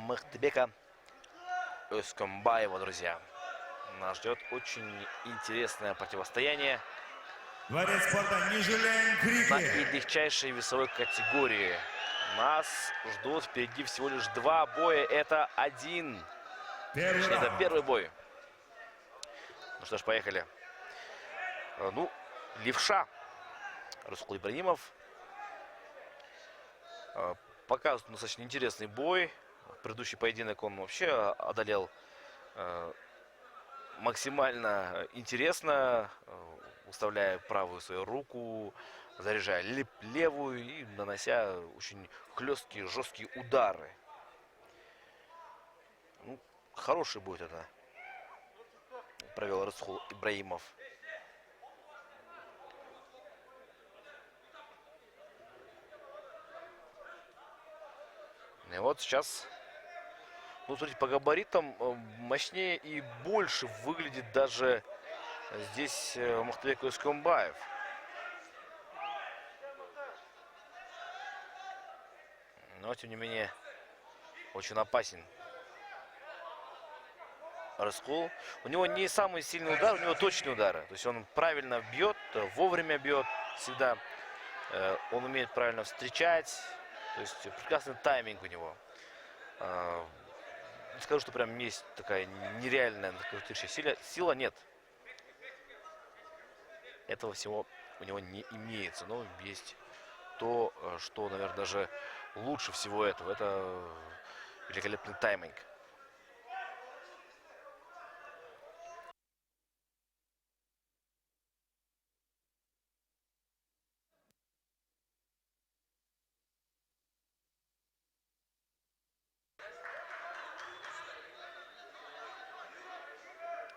Махтыбека Özkombaeva, друзья. Нас ждет очень интересное противостояние Дворец спорта Нижелен на Крики. легчайшей весовой категории. Нас ждут впереди всего лишь два боя. Это первый бой. Ну что ж, поехали. Ну, левша Расул Ибрагимов показывает достаточно интересный бой. Предыдущий поединок он вообще одолел максимально интересно, выставляя правую свою руку, заряжая левую и нанося очень хлесткие, жесткие удары. Ну, хороший будет это провел Расул Ибрагимов. И вот сейчас, ну, смотрите, по габаритам мощнее и больше выглядит даже здесь Махтыбек Özkombaев. Но, тем не менее, очень опасен Расул. У него не самый сильный удар, у него точные удары. То есть он правильно бьет, вовремя бьет всегда. Он умеет правильно встречать. То есть прекрасный тайминг у него. Не скажу, что прям есть такая нереальная нокаутирующая сила, нет. Этого всего у него не имеется. Но есть то, что, наверное, даже лучше всего этого. Это великолепный тайминг.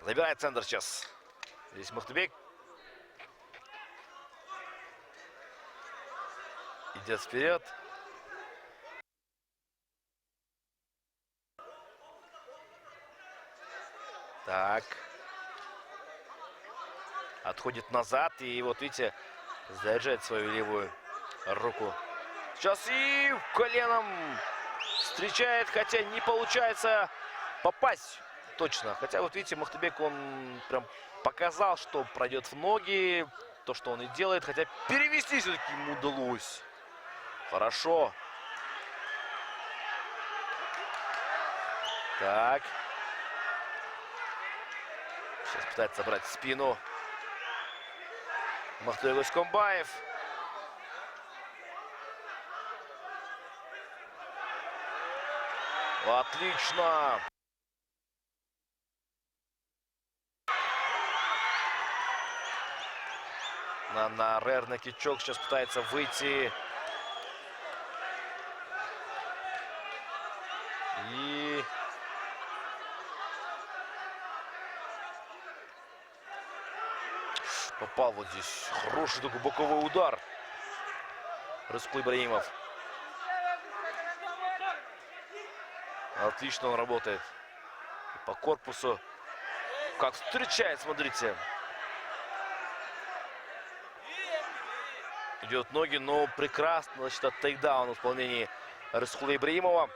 Забирает центр сейчас. Здесь Махтыбек. Идет вперед. Так. Отходит назад. И вот видите, заряжает свою левую руку. Сейчас и коленом встречает, хотя не получается попасть точно. Хотя вот видите, Махтыбек, он прям показал, что пройдет в ноги. То, что он и делает. Хотя перевести все-таки ему удалось. Хорошо. Так. Сейчас пытается собрать спину Махтыбек Özkombaев. Отлично. На рерный кичок сейчас пытается выйти. И попал вот здесь. Хороший такой боковой удар. Расул Ибрагимов. Отлично он работает. И по корпусу. Как встречает, смотрите. Идет ноги, но прекрасно, значит, от тейкдауна в исполнении Расула Ибрагимова.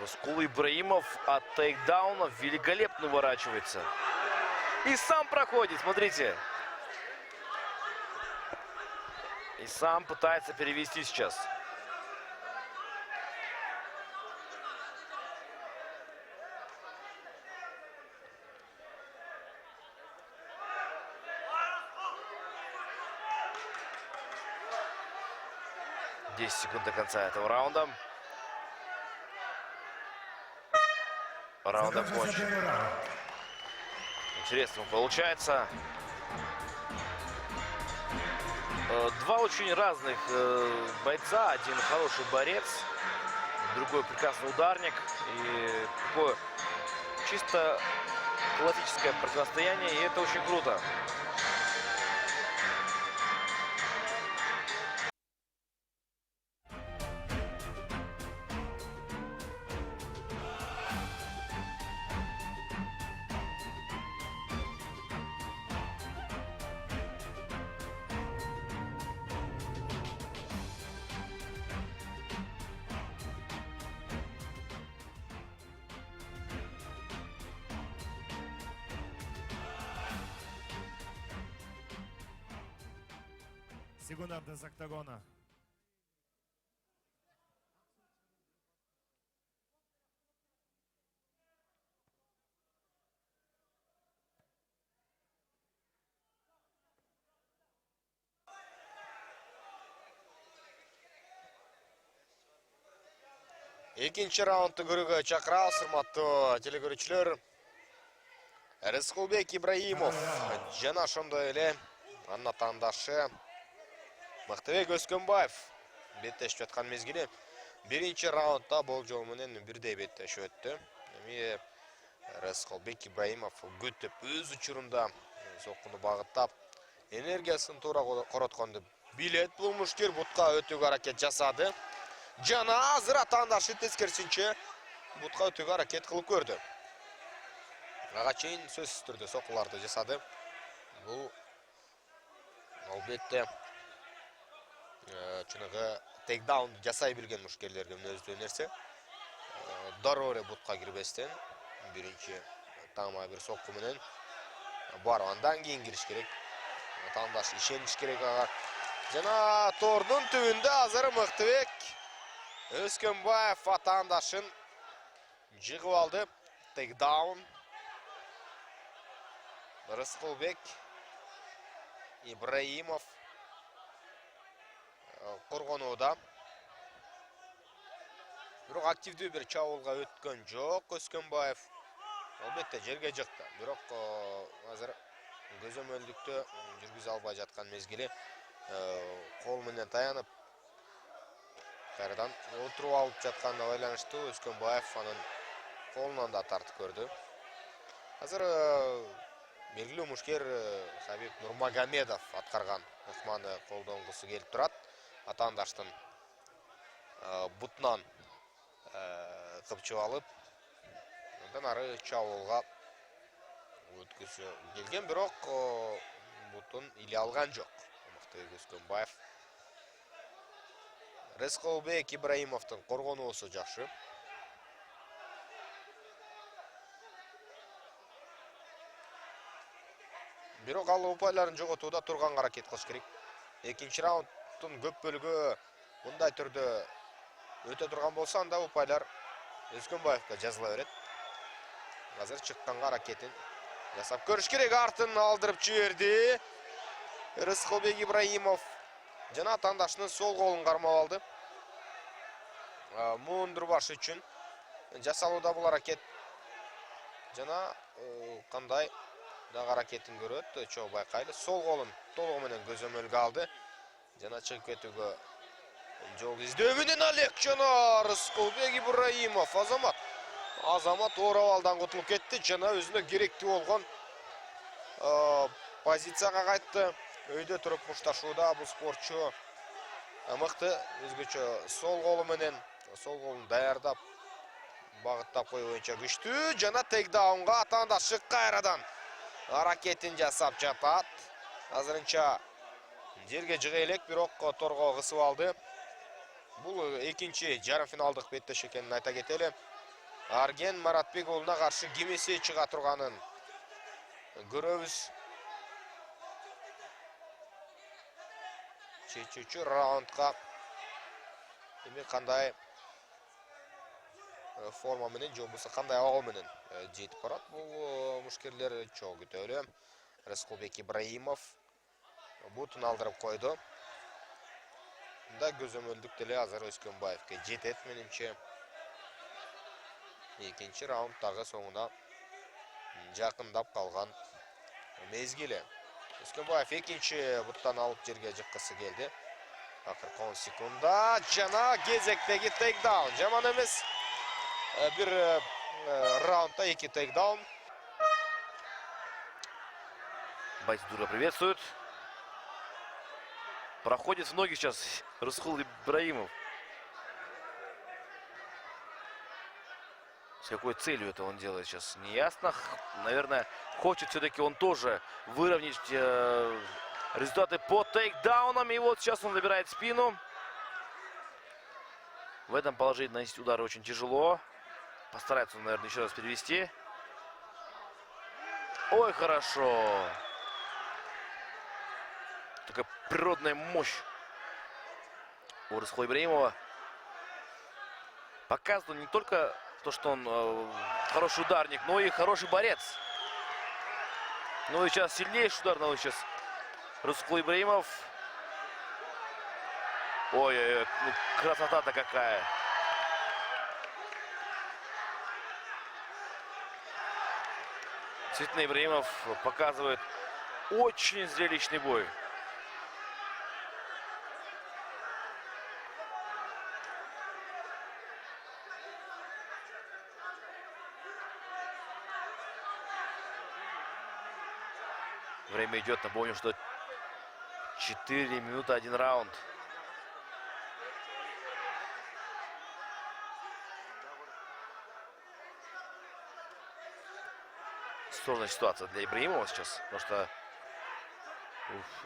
Расул Ибрагимов от тейкдауна великолепно уворачивается. И сам проходит, смотрите. И сам пытается перевести сейчас. Секунд до конца этого раунда. Раунд окончен. Интересно получается. Два очень разных бойца. Один хороший борец, другой прекрасный ударник. И такое чисто классическое противостояние. И это очень круто. секундов с октагона. Экинчи раундты көрүүгө чакырабыз, урматтуу телекөрүүчүлөр. Рыскулбек Ибраимов жана ошондой эле анын атаандашы Мыктыбек Өскөнбаев беттешип жаткан мезгили. Биринчи раундда болжол менен бирдей беттешип өттү. Эми Рыскулбек Ибраимов күтүп өз учурунда соккуну багыттап, энергиясын туура коротконду билет. Бул мушкер бутка өтүүгө аракет жасады. Жана азыр атаандашы тескерисинче бутка өтүүгө аракет кылып көрдү. Ага чейин сөзсүз түрдө соккуларды жасады. Бул албетте чыныгы тейкдаун жасай билген мушкерлерге өзүнчө нерсе. Дароо эле бутка кирбестен биринчи тама бир сокку менен барып андан кийин кириш керек. Атаандаш ишениш керек ага. Жана тордун түбүндө азыр Мыктыбек Өскөнбаев атаандашын жыгып алды. Тейкдаун. Рыскулбек Ибраимов коргонууда. Бирок активдүү бир чабуулга өткөн жок Өскөнбаев. Албетте жерге жыкты. Бирок азыр көзөмөлдүктө жүргүзө албай жаткан мезгили кол менен таянып кайрадан отуруп алып жатканына байланыштуу Өскөнбаев анын колунан да тартып көрдү. Азыр белгилүү мушкер Хабиб Нурмагомедов аткарган ыкманы колдонгусу келип турат. Атаандаштын бутунан кыпчып алып, андан ары чабуулга өткүзү келген, бирок бутун иле алган жок. Мыктыбек Өскөнбаев. Рыскулбек Ибраимовдун коргонуусу жакшы. Бирок ал упайларын жоготууда турганга аракет кылыш керек. Экинчи раундтун көп бөлүгү мындай түрдө өтө турган болсо, анда упайлар Өскөнбаевге жазыла берет. Азыр чыкканга аракетин жасап көрүш керек. Артын алдырып жиберди Рыскулбек Ибраимов. Жана атаандашынын сол колун кармап алды. Муундурбаш үчүн жасалууда бул аракет. Жана кандай дагы аракетин көрөт, чоң байкайлы. Сол колун толугу менен көзөмөлгө алды. Жана чыгып кетүүгө жол издөө менен алек жана Рыскулбек Ибраимов. Азамат оорабалдан кутулуп кетти. Жана өзүнө керектүү болгон позицияга кайтты. Өйдө туруп мушташууда бул спортчу мыкты. Өзгөчө сол колу менен сол колун даярдап багыттап коюу боюнча күчтүү. Жана тейкдаунга атаандашы кайрадан аракетин жасап жатат. Азырынча жерге жыга элек, бирок торго кысып алды. Бул экинчи жарым финалдык беттеш экенин айта кетели. Арген Маратбек уулуна каршы ким эсе чыга турганын көрөбүз. Чечүүчү раундга эми кандай форма менен же болбосо кандай абал менен жетип барат бул мушкерлер чоң күтөлү. Рыскулбек Ибраимов бутун алдырып койду. Да көзөмөлдүк деле азыр Өскөнбаевке жетет менимче. Экинчи раунд дагы соңуна жакындап калган мезгили. Өскөнбаев экинчи буттан алып жерге жыккысы келди. Акыркы 10 секундда жана кезектеги тейкдаун. Жаман эмес. Бир раундда 2 тейкдаун. Батидура приветствует. Проходит в ноги сейчас Рыскул Ибраимов. С какой целью это он делает сейчас, не ясно. Наверное, хочет все-таки он тоже выровнять результаты по тейкдаунам. И вот сейчас он набирает спину. В этом положении наносить удары очень тяжело. Постарается он, наверное, еще раз перевести. Ой, хорошо. такая природная мощь у Рыскула Ибрагимова. Показывает не только то, что он хороший ударник, но и хороший борец. Ну и сейчас сильнейший удар наносит сейчас Рыскул Ибрагимов. Ой-ой-ой, ну, красота-то какая. Действительно, Ибрагимов показывает очень зрелищный бой. Время идет, напомню, что 4 минуты 1 раунд. Сложная ситуация для Ибрагимова сейчас, потому что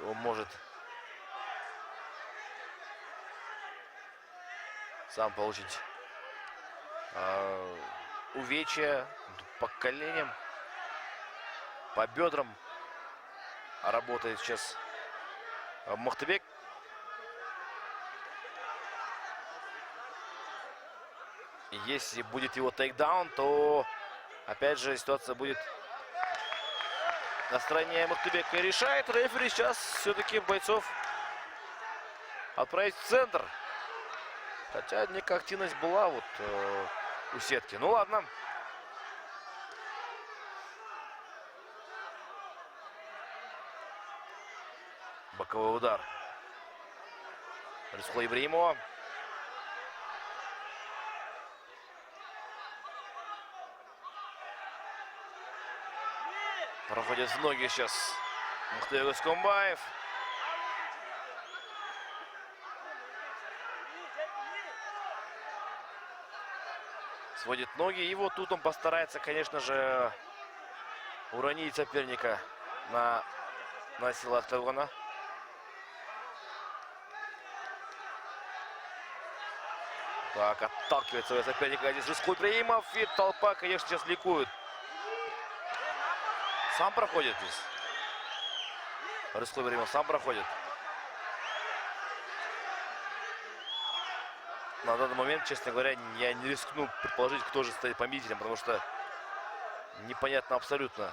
он может сам получить увечья по коленям, по бедрам. Работает сейчас Махтыбек. И если будет его тейкдаун, то опять же ситуация будет на стороне Махтыбека. И решает рефери сейчас все-таки бойцов отправить в центр. Хотя некая активность была вот у сетки. Ну ладно. Боковой удар Рыскула Ибрагимова. Проходит в ноги сейчас Махтыбек Гасконбаев. Сводит ноги. И вот тут он постарается, конечно же, уронить соперника на силу октагона. Так, отталкивает своего соперника здесь Рыскул Ибрагимов. И толпа, конечно, сейчас ликует. Сам проходит здесь. Рыскул Ибрагимов сам проходит. На данный момент, честно говоря, я не рискну предположить, кто же стоит победителем, потому что непонятно абсолютно.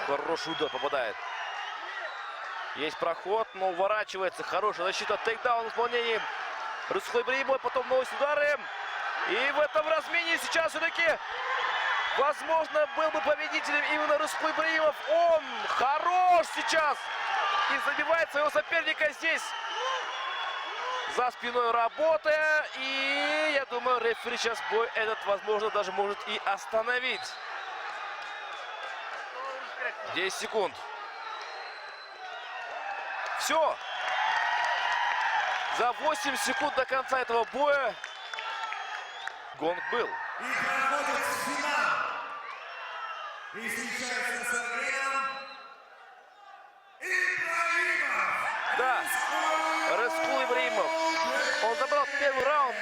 Хороший удар попадает. Есть проход, но уворачивается. Хорошая защита. Тейкдаун в исполнении Рыскула Ибрагимова. Потом наносит удары. И в этом размене сейчас все-таки, возможно, был бы победителем именно Рыскул Ибрагимов. Он хорош сейчас. И забивает своего соперника здесь. За спиной работая. И я думаю, рефери сейчас бой этот, возможно, даже может и остановить. 10 секунд. Все. За 8 секунд до конца этого боя гонг был. И проходит финал. И встречается с Андреем Ибрагимов. Да, Рыскул Ибрагимов. Он забрал первый раунд.